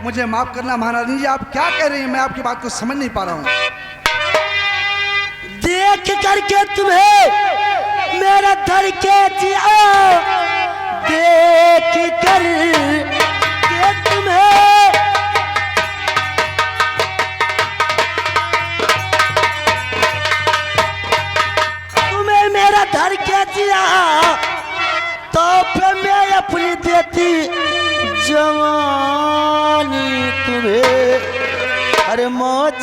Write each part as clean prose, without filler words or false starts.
मुझे माफ करना महारानी जी। आप क्या कह रही हैं, मैं आपकी बात को समझ नहीं पा रहा हूँ। देख करके तुम्हें मेरा धर के जिया, देख कर के तुम्हें मेरा धर के जिया, तो फिर मैं अपनी देती जवानी तुम्हें। अरे मौज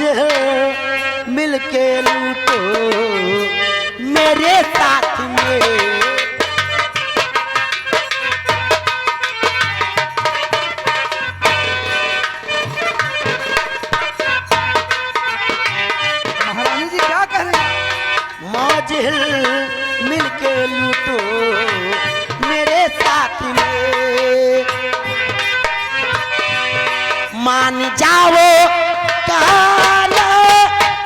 मिलके लूटो मेरे साथ में। महारानी जी क्या कह रही हैं? मौज मिलके लूटो मेरे साथ में। मान जाओ काला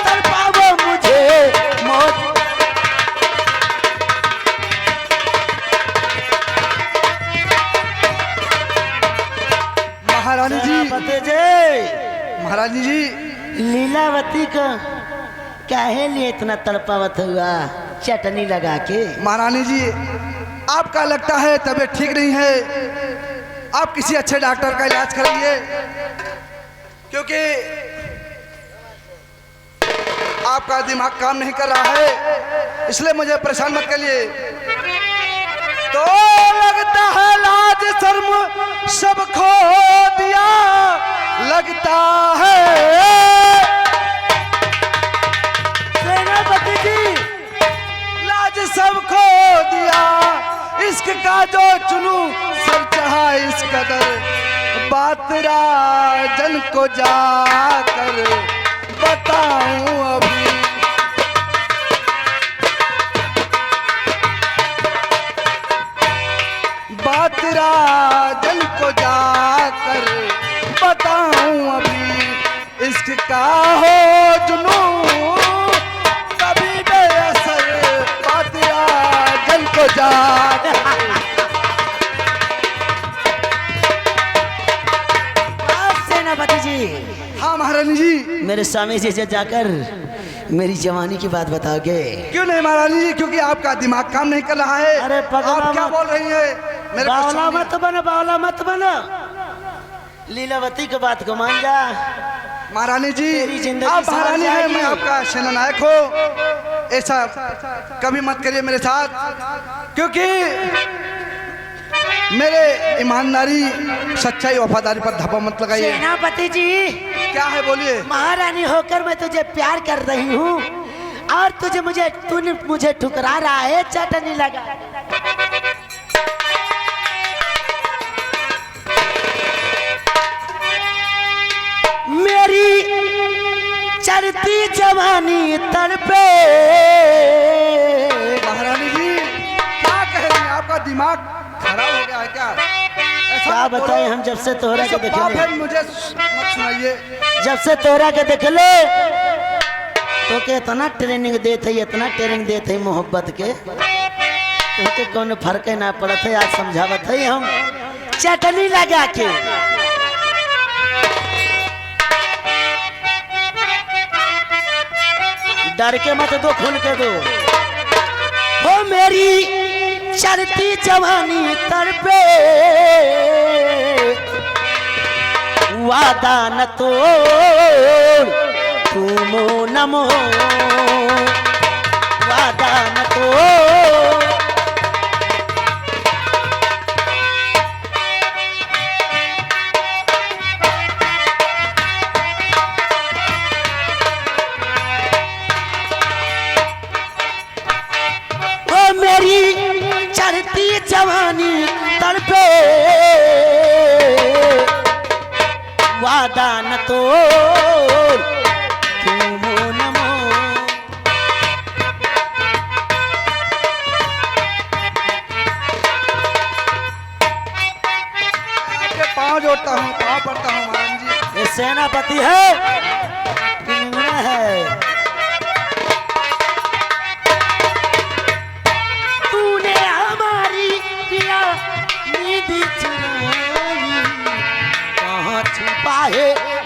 तड़पाओ मुझे मौज। महारानी जी, महारानी जी, लीलावती का काहे लिए इतना तड़पावत हुआ चटनी लगा के? महारानी जी, आपका लगता है तबीयत ठीक नहीं है। आप किसी अच्छे डॉक्टर का इलाज कराइए, क्योंकि आपका दिमाग काम नहीं कर रहा है, इसलिए मुझे परेशान मत करिए। तो लगता है लाज शर्म सब खो दिया, लगता है सेनापति जी, लाज सब खो दिया, इश्क का जो चुनू सर चढ़ा इस कदर। बात राजन को जाकर बताऊं अभी, बात राजन को जाकर बताऊं अभी। इश्क का हो जुनून कभी बेअसर, बात राजन को जाकर। सेनापति जी। हाँ महारानी जी। मेरे स्वामी जी से जाकर मेरी जवानी की बात बताओगे? क्यों नहीं महारानी जी, क्योंकि आपका दिमाग काम नहीं कर रहा है। अरे पगला आप क्या मत- बोल रही है? मेरे को बावला सुनिए। मत बना, बावला मत बना। लीलावती की बात को मान जा। महारानी जी, तेरी जिंदगी आप संवर महारानी है, जाएगी। मैं आपका सेनानायक हो। ऐसा कभी मत करिए मेरे साथ, क्योंकि मेरे ईमानदारी सच्चाई वफादारी पर धब्बा मत लगाइए। सेनापति जी, क्या है बोलिए? महारानी होकर मैं तुझे प्यार कर रही हूँ और तूने मुझे ठुकरा रहा है चटनी लगा। मेरी चढ़ती जवानी तड़पे। महारानी जी क्या कह रही हैं? आपका दिमाग खराब हो गया है क्या? ऐसा क्या मत बोलो। बताएं हम, जब से तोहरा के ऐसा पाप देखे, है, मुझे मत सुनाइए। जब से तोहरा के देख ले तो के इतना ट्रेनिंग देते, इतना ट्रेनिंग देते मोहब्बत के, तो कौन फर्क ना पड़त है। आज समझावत है हम चटनी लगा के। डर के मत दो, खुल के दो। हो मेरी चढ़ती जवानी तड़पे, वादा न तोड़ तुमो नमो, वादा न तोड़। चढ़ती जवानी तड़पे, वादा न तोड़ तुमो नमो। आपके पाँव जोड़ता हूँ, पाँव पड़ता हूँ महारानी जी। ये सेनापति है कि निंगड़ा है? तूने हमारी पिया नींद चुराई, कहाँ छुपा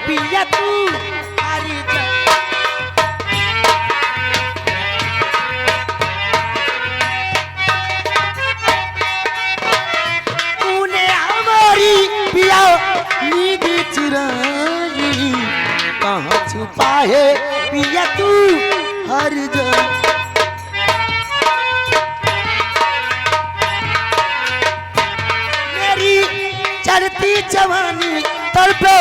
पिया तू हर जगह। तूने हमारी पिया नींद चुराई, कहाँ छुपा है पिया तू हर जगह। मेरी चढ़ती जवानी तड़पे,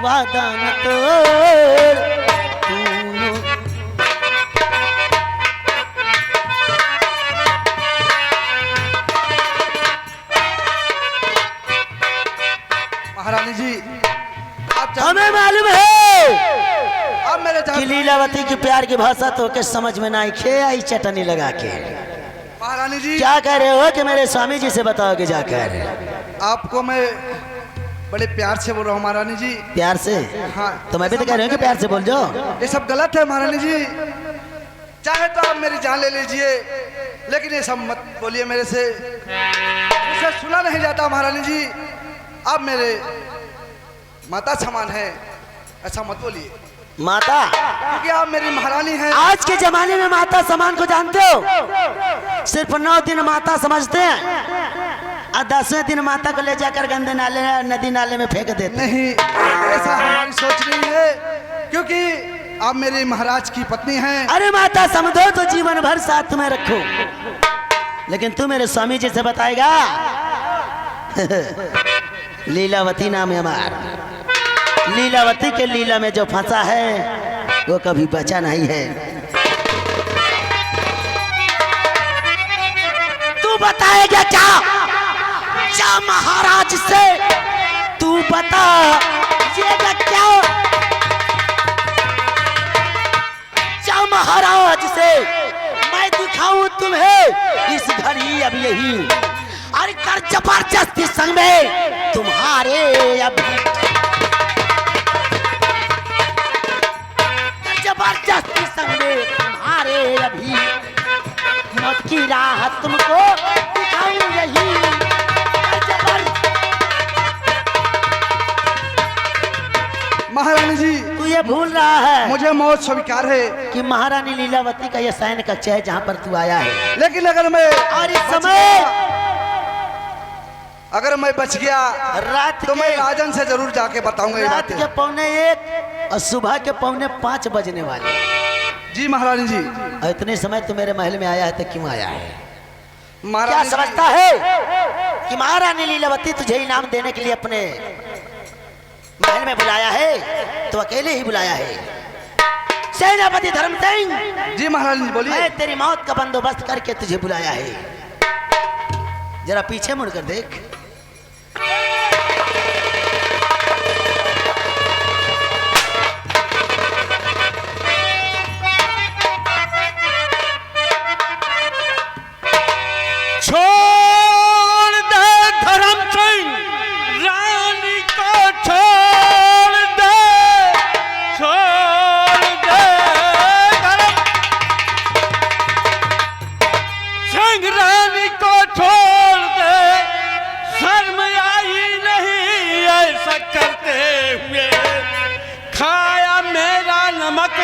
वादा न तोड़ तू। महारानी जी आप हमें मालूम है आप मेरे कि लीलावती की प्यार की भाषा तो के समझ में ना आई, खे आई चटनी लगा के। महारानी जी क्या कह रहे हो कि मेरे स्वामी जी से बताओगे जाकर? आपको मैं बड़े प्यार से बोल रहा हूँ महारानी जी। प्यार से? हाँ तो मैं भी तो कह रही हूँ कि प्यार से बोल जाओ। ये सब गलत है महारानी जी। चाहे तो आप मेरी जान ले लीजिए, लेकिन ये सब मत बोलिए मेरे से, मुझसे सुना नहीं जाता महारानी जी। आप मेरे माता समान है, ऐसा मत बोलिए। माता? क्योंकि आप मेरी महारानी हैं। आज के जमाने में माता समान को जानते हो? सिर्फ 9 दिन माता समझते हैं और 10वें दिन माता को ले जाकर गंदे नाले नदी नाले में फेंक देते। नहीं, ऐसा हमारी सोच नहीं है, क्योंकि आप मेरे महाराज की पत्नी हैं। अरे माता समझो तो जीवन भर साथ में रखो, लेकिन तू मेरे स्वामी जी से बताएगा। लीलावती नाम है हमारा। लीलावती के लीला में जो फंसा है वो कभी बचा नहीं है। तू बताएगा क्या? जा महाराज से तू बता ये क्या? जा महाराज से मैं दिखाऊं तुम्हें इस घड़ी अब यही। अरे कर जबरदस्ती संग में तुम्हारे अब जबरदस्ती संग में तुम्हारे अभी मौत की राह तुमको दिखाऊं यही। महारानी जी तू ये भूल रहा है मुझे मौत स्वीकार है कि महारानी लीलावती का यह सैन्य कक्ष है जहाँ पर तू आया है। लेकिन अगर मैं और इस समय अगर मैं बच गया रात तो मैं के राजन से जरूर जाके बताऊंगा ये रात के बातें। 4:45 और सुबह के 4:45 बजने वाले। जी महारानी जी। और इतने समय तू मेरे महल में आया है तो क्यों आया है? क्या महारानी जी, समझता है कि महारानी लीलावती तुझे इनाम देने के लिए अपने महल में बुलाया है? तो अकेले ही बुलाया है। सेनापति धर्म सिंह, जी महारानी जी बोलिए। मैं तेरी मौत का बंदोबस्त करके तुझे बुलाया है। जरा पीछे मुड़कर देख। छोड़ दे धर्म सिंह, रानी को छोड़ दे, छोड़ दे धर्म सिंह, रानी को छोड़ दे। शर्म आई नहीं ऐसा करते हुए, खाया मेरा नमक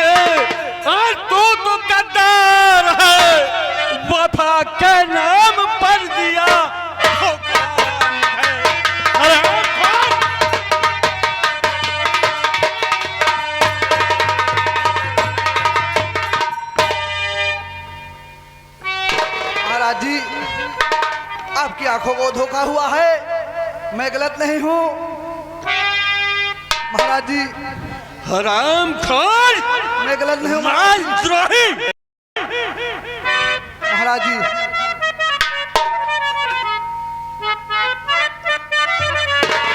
और तू तो गद्दार है, वफा के नाम पर दिया धोखा है। अरे महाराज जी आपकी आंखों को धोखा हुआ है, मैं गलत नहीं हूँ। महाराज जी हराम खोर, मैं गलत नहीं हूँ। राजद्रोही। महाराज जी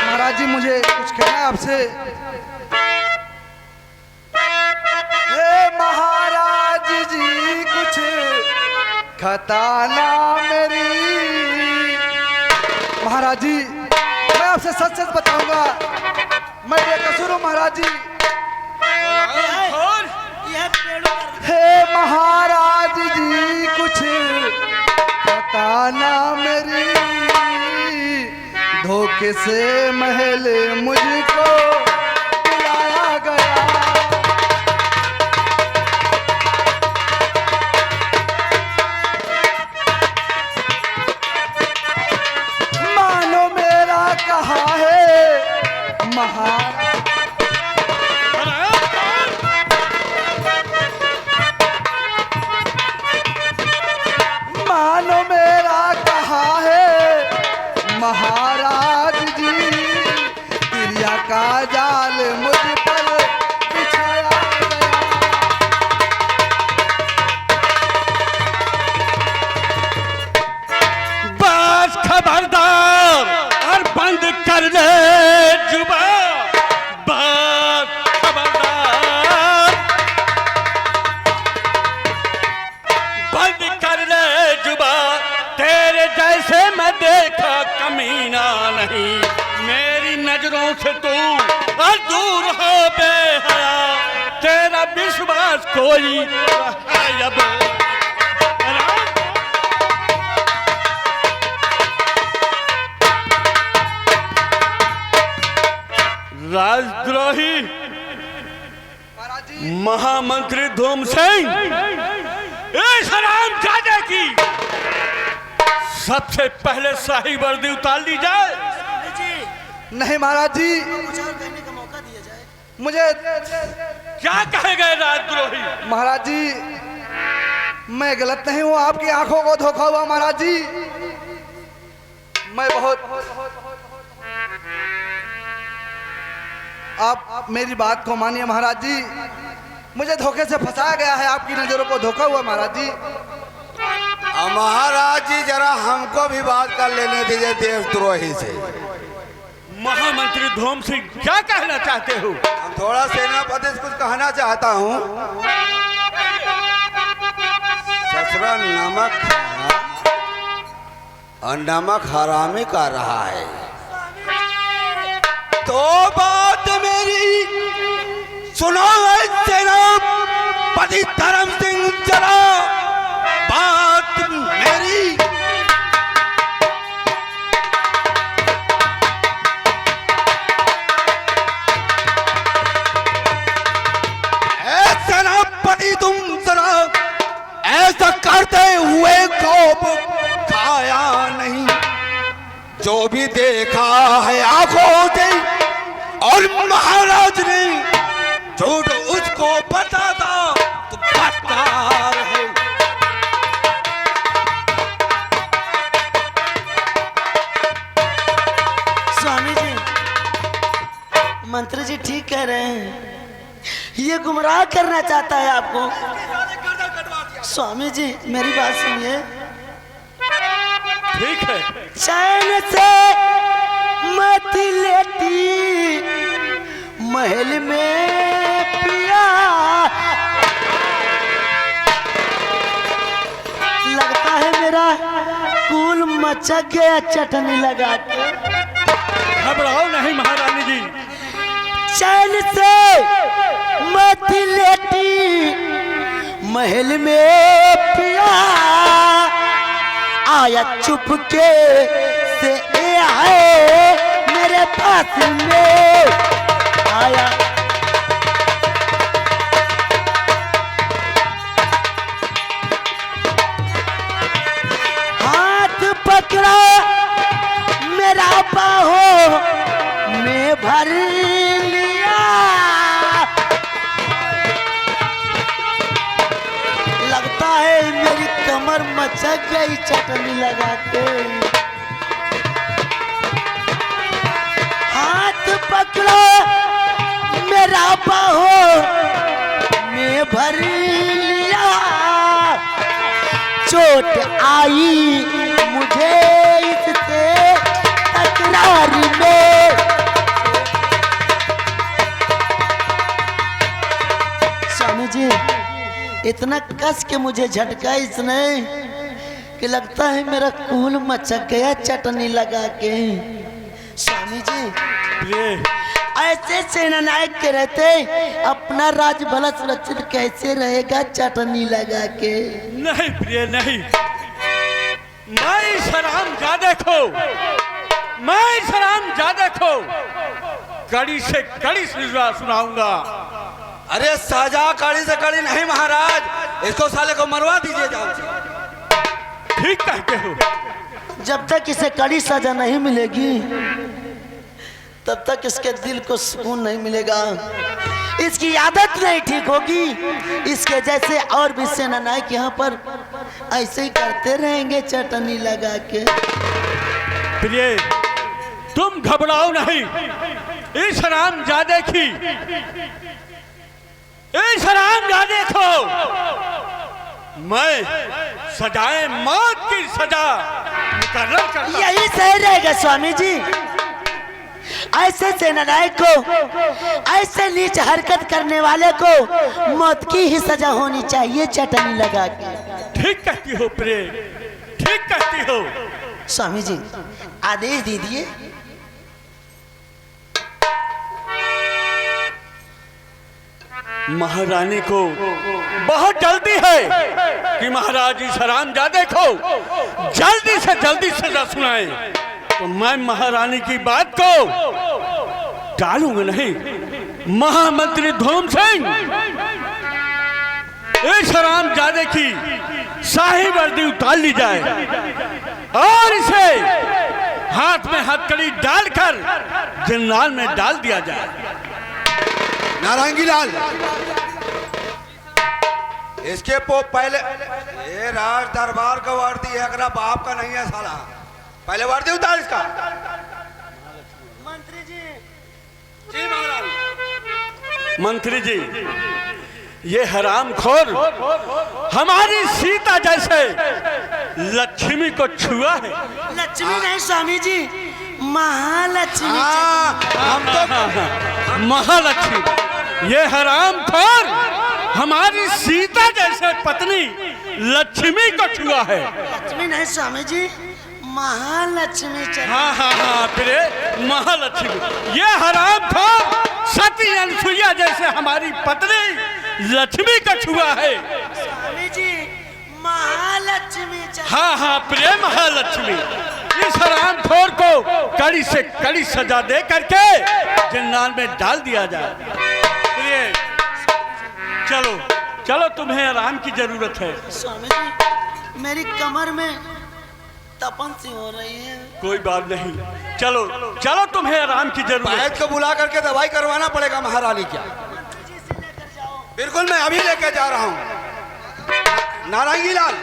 महाराज जी मुझे कुछ कहना है आपसे। हे महाराज जी कुछ खताना मेरी। महाराज जी मैं आपसे सच सच बताऊंगा, मैं बेकसूर हूँ महाराज जी। हे महाराज जी कुछ बताना मेरी धोखे से महल मुझको बुलाया गया। मानो मेरा कहा है महाराज, मानो मेरा कहा है महाराज जी, तिरिया का जाल मुझ पर बिछाया गया। बस खबरदार और बंद कर ले जुबान, बस खबरदार बंद कर ले जुबान। तेरे जैसे मैं देखा कमीना नहीं, मेरी नजरों से तू और दूर हो बेहया, तेरा विश्वास कोई है अब। राजद्रोही महाराज जी, महामंत्री धूम सिंह, इस हरामजादे की सबसे पहले शाही वर्दी उतार ली जाए। नहीं महाराज जी, मुझे क्या कहे गए राजद्रोही? महाराज जी मैं गलत नहीं हूँ, आपकी आंखों को धोखा हुआ महाराज जी। मैं बहुत, आप मेरी बात को मानिए महाराज जी, मुझे धोखे से फंसाया गया है, आपकी नजरों को धोखा हुआ महाराज जी। महाराज जी जरा हमको भी बात कर लेने दीजिए देशद्रोही से। महामंत्री धूम सिंह क्या कहना चाहते हो? हम थोड़ा सेनापति से कुछ कहना चाहता हूँ। ससुरा नमक और नमक हरामी कर रहा है, तो बात मेरी सुनो सेनापति धर्म सिंह, जरा बात मेरी। सेनापति तुम जरा ऐसा करते हुए खूब खाया नहीं, जो भी देखा है आंखों से और महाराज ने झूठ उसको बताता तो बदकार है। स्वामी जी, मंत्री जी ठीक कह रहे हैं, ये गुमराह करना चाहता है आपको। स्वामी जी मेरी बात सुनिए। ठीक है, चैन से मत लेटी महल में पिया, लगता है मेरा कूल मचक गया चटनी लगा के। घबराओ नहीं महारानी जी। चैन से मत लेटी महल में पिया, आया चुपके से ए आए मेरे पास में आया। हाथ पकड़ा मेरा बाहों में भर लिया, लगता है मेरी कमर मचक गई चटनी लगा के। हाथ पकड़ो मेरा बाहों में भर लिया, चोट आई मुझे इससे तकरार में। स्वामी जी इतना कस के मुझे झटका इसने कि लगता है मेरा खून मचक गया चटनी लगा के। स्वामी जी ऐसे सेनानायक के रहते अपना राज भला सुरक्षित कैसे रहेगा चटनी लगा के। नहीं प्रिय नहीं, मैं शराम का देखो मैं सलाम जादे को कड़ी से कड़ी सजा सुनाऊंगा। अरे सजा कड़ी से कड़ी नहीं महाराज, इसको साले को मरवा दीजिए जाओ। ठीक कहते हो। जब तक इसे कड़ी सजा नहीं मिलेगी तब तक इसके दिल को सुकून नहीं मिलेगा, इसकी आदत नहीं ठीक होगी। इसके जैसे और भी सेनानायक यहाँ पर ऐसे ही करते रहेंगे चटनी लगा के। प्रिय तुम घबराओ नहीं, इस हरामजादे की, इस हरामजादे को मैं सजाए मौत की सजा मुकर्रर करता। यही सही रहेगा स्वामी जी। ऐसे सेनानायक को, ऐसे नीच हरकत करने वाले को मौत की ही सजा होनी चाहिए चटनी लगा के। ठीक कहती हो प्रिय, ठीक कहती हो। स्वामी जी आदेश दीजिए। महारानी को बहुत जल्दी है कि महाराज इस हरामजादे को जल्दी से जल्दी सजा सुनाए, तो मैं महारानी की बात को टालूंगा नहीं। महामंत्री धोम सिंह इस हरामजादे की शाही वर्दी उतार ली जाए और इसे हाथ में हथकड़ी डालकर जंगल में डाल दिया जाए। नारंगी लाल, इसके पहले ये राज दरबार का वर्दी है, अगर बाप का नहीं है साला। पहले वर्दी उतार इसका। मंत्री जी। जी महाराज। मंत्री जी, ये हरामखोर हमारी सीता जैसे लक्ष्मी को छुआ है। लक्ष्मी नहीं स्वामी जी, महालक्ष्मी। हम तो महालक्ष्मी। ये हरामखोर हमारी सीता जैसे पत्नी लक्ष्मी को छुआ है। लक्ष्मी नहीं स्वामी जी, महालक्ष्मी। हाँ हाँ हाँ फिर महालक्ष्मी। ये हरामखोर सती अनसुईया जैसे हमारी पत्नी लक्ष्मी का छुआ है। स्वामी जी महालक्ष्मी। हाँ हाँ प्रेम महालक्ष्मी। इस हरामखोर को कड़ी से कड़ी सजा दे करके जंगल में डाल दिया जाए। प्रिय चलो चलो, तुम्हें आराम की जरूरत है। स्वामी जी मेरी कमर में तपन सी हो रही है। कोई बात नहीं, चलो चलो, तुम्हें आराम की जरूरत है। वैद्य को बुला करके दवाई करवाना पड़ेगा महारानी। क्या? बिल्कुल, मैं अभी लेके जा रहा हूँ। नारंगी लाल,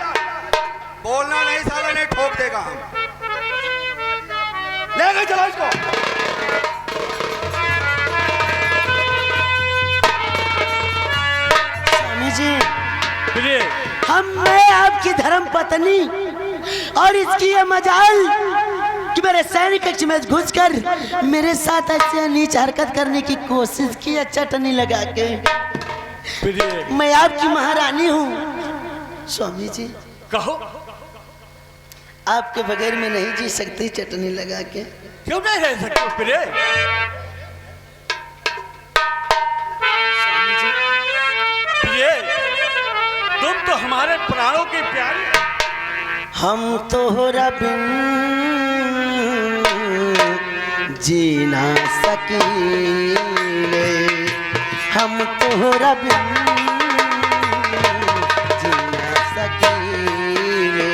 बोलना नहीं साला, नहीं ठोक देगा। हम ले गए, चलो इसको। स्वामी जी प्रिय, मैं आपकी धर्म पत्नी और इसकी ये मजाल कि मेरे सैनिक कक्ष में घुसकर मेरे साथ ऐसे नीच हरकत करने की कोशिश की है चटनी लगा के। प्रिय मैं आपकी महारानी हूँ स्वामी जी। कहो, आपके बगैर में नहीं जी सकती चटनी लगा के। क्यों नहीं रह सकते प्रिय? प्रिय, तुम तो हमारे प्राणों के प्यारे। हम तोहरा बिन जी ना सकीले, हम तोहरा बिन जी ना सकीले।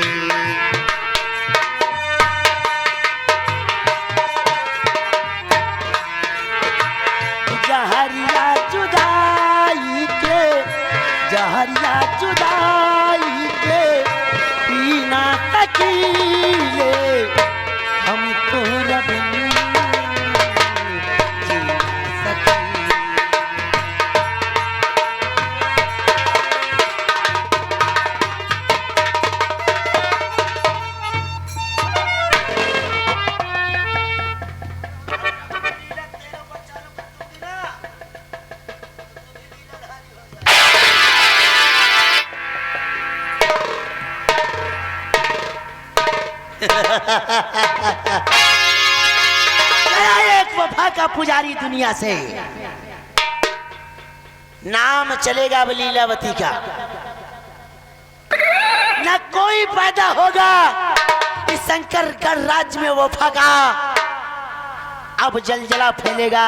जहरिया जुदाई के, जहरिया जुदाई के पीना तकीले, हम तोहरा बिन जी ना सकीले। एक वफा का पुजारी दुनिया से नाम चलेगा अब लीलावती का, न कोई पैदा होगा इस शंकर गढ़ राज्य में वफा का अब जलजला फैलेगा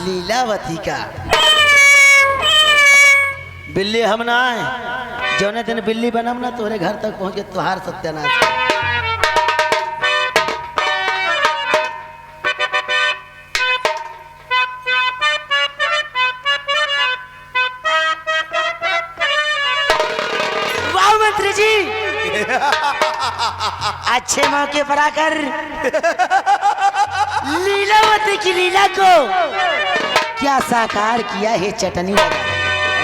लीलावती का। बिल्ली हम ना आए, जौने दिन बिल्ली बनम ना तोरे घर तक पहुंच के तुहार सत्यानाश। वाह मंत्री जी, अच्छे मौके पर आकर लीलावती की लीला को क्या साकार किया है चटनी लगा।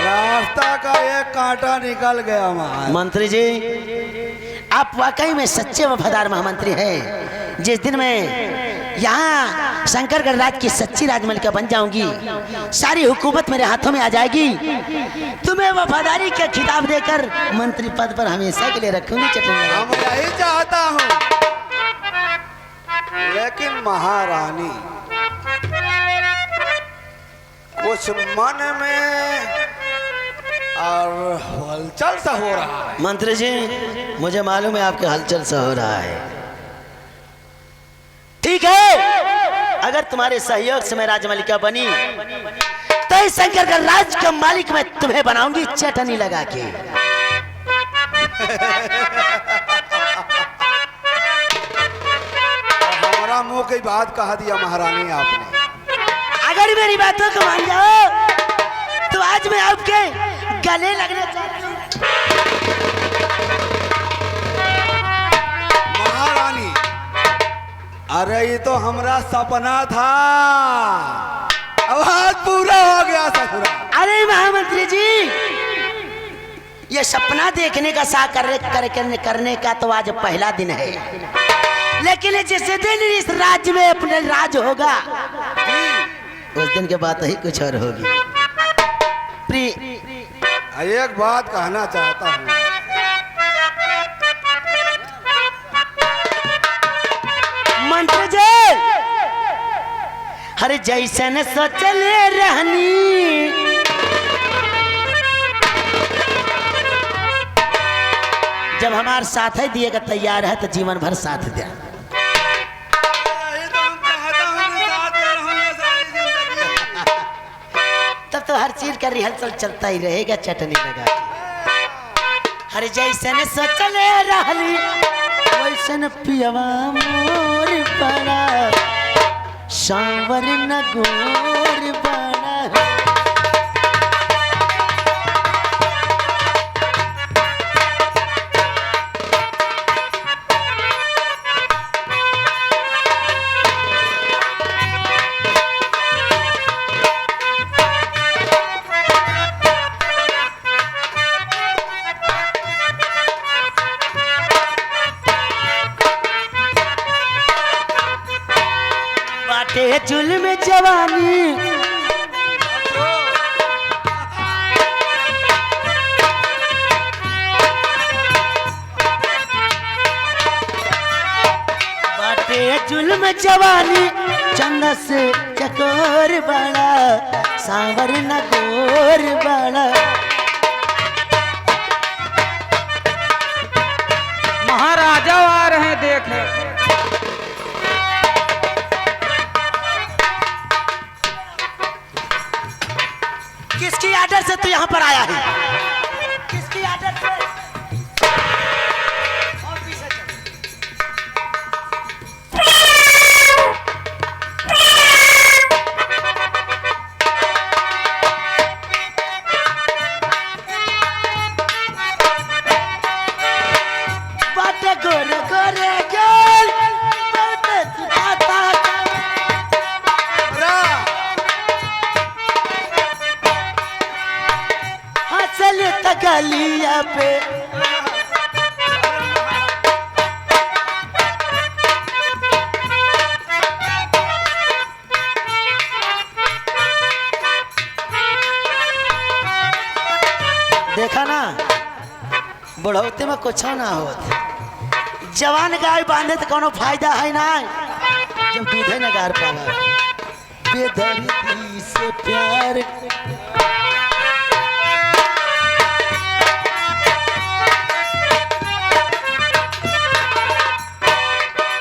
रास्ता का एक कांटा निकल गया वहां। मंत्री जी, आप वाकई में सच्चे वफादार महामंत्री हैं। जिस दिन मैं यहाँ शंकरगढ़ राज की सच्ची राजमलिका बन जाऊंगी, सारी हुकूमत मेरे हाथों में आ जाएगी, तुम्हें वफादारी का खिताब देकर मंत्री पद पर हमेशा के लिए रखूंगी चटनी। हम यही चाहता हूँ, लेकिन महारानी कुछ मन में और हलचल सा हो रहा है। मंत्री जी, मुझे मालूम है आपके हलचल सा हो रहा है। ठीक है, अगर तुम्हारे सहयोग से मैं राजमलिका बनी तो इस शंकरगढ़ राज का मालिक मैं तुम्हें बनाऊंगी चटनी लगा के। हमारा मुंह की बात कहा दिया महारानी आपने। अगर मेरी बातों को मान जाओ तो आज मैं आपके गले लगना चाहती हूँ। महारानी, अरे ये तो हमारा सपना था, अब आज पूरा हो गया ससुरा। अरे महामंत्री जी, ये सपना देखने का साकार करने का तो आज पहला दिन है, लेकिन जिस दिन इस राज्य में अपने राज होगा उस दिन के बाद ही कुछ और होगी। एक बात कहना चाहता हूँ, मंत्री जी, हरे जैसन सोचले रहनी जब हमारे साथ ही दिएगा तैयार है तो जीवन भर साथ दिया। तब तो हर चीज का रिहर्सल चलता ही रहेगा चटनी लगा के। हर जैसन सोचले रहली वैसन पियवा मोर बड़ा सांवर न गोर बड़ा। बाटे जुल्म जवानी बाटे जुल्म जवानी चंद से चकोर बड़ा सांवर न गोर बड़ा। महाराजा आ रहे हैं, देख। किसकी आर्डर से तू यहाँ पर आया है? किसकी आर्डर से? और पीछे चल। बाटे गोरे गोरे गोल बाटे चुकाता हंसल तगलिया पे देखा ना, बुढ़ौती में कुछ ना होत। जवान गाय बांधे तो कोनो फायदा है ना, जब दूधे न गार पावा। बेदर्दी से प्यार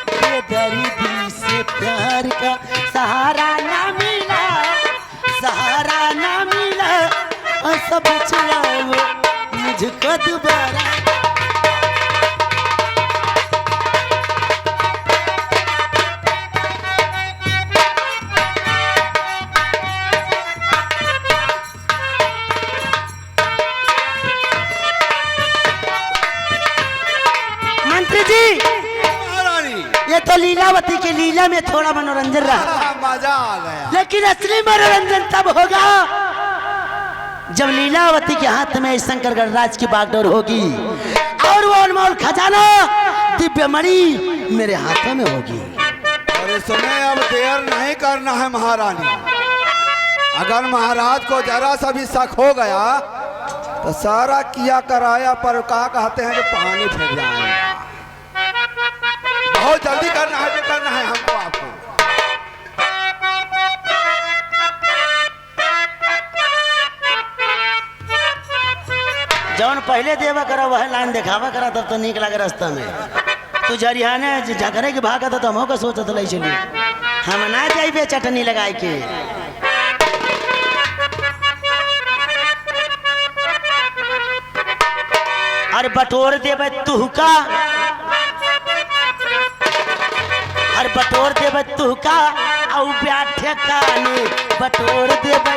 बेदर्दी से प्यार घर का सहारा ना मिला, सहारा ना मिला और सब छुड़ाओ मुझको दोबारा। मंत्री जी, महारानी ये तो लीलावती की लीला में थोड़ा मनोरंजन रहा, मजा आ गया। लेकिन असली मनोरंजन तब होगा जब लीलावती के हाथ में शंकर गणराज की बागडोर होगी और वो अनमोल खजाना दिव्य मणि मेरे हाथों में होगी। अरे सुने, अब देर नहीं करना है महारानी। अगर महाराज को जरा सा भी शक हो गया तो सारा किया कराया पर क्या कहते हैं कि पानी फेंक जाएगा। बहुत जल्दी करना है, जो करना है हमको आपको। जौन पहले देवा करा वह लाइन दिखावा करा तब तो निक लगे रास्ता में। तू जरियाने झगड़े के भागा तो हम का सोचत ले चली, हम ना जाइबे चटनी लगाए के। अरे बटोर देवे तुहका, अरे बटोर देवे तुहका औ ब्याठे काने बटोर देवे।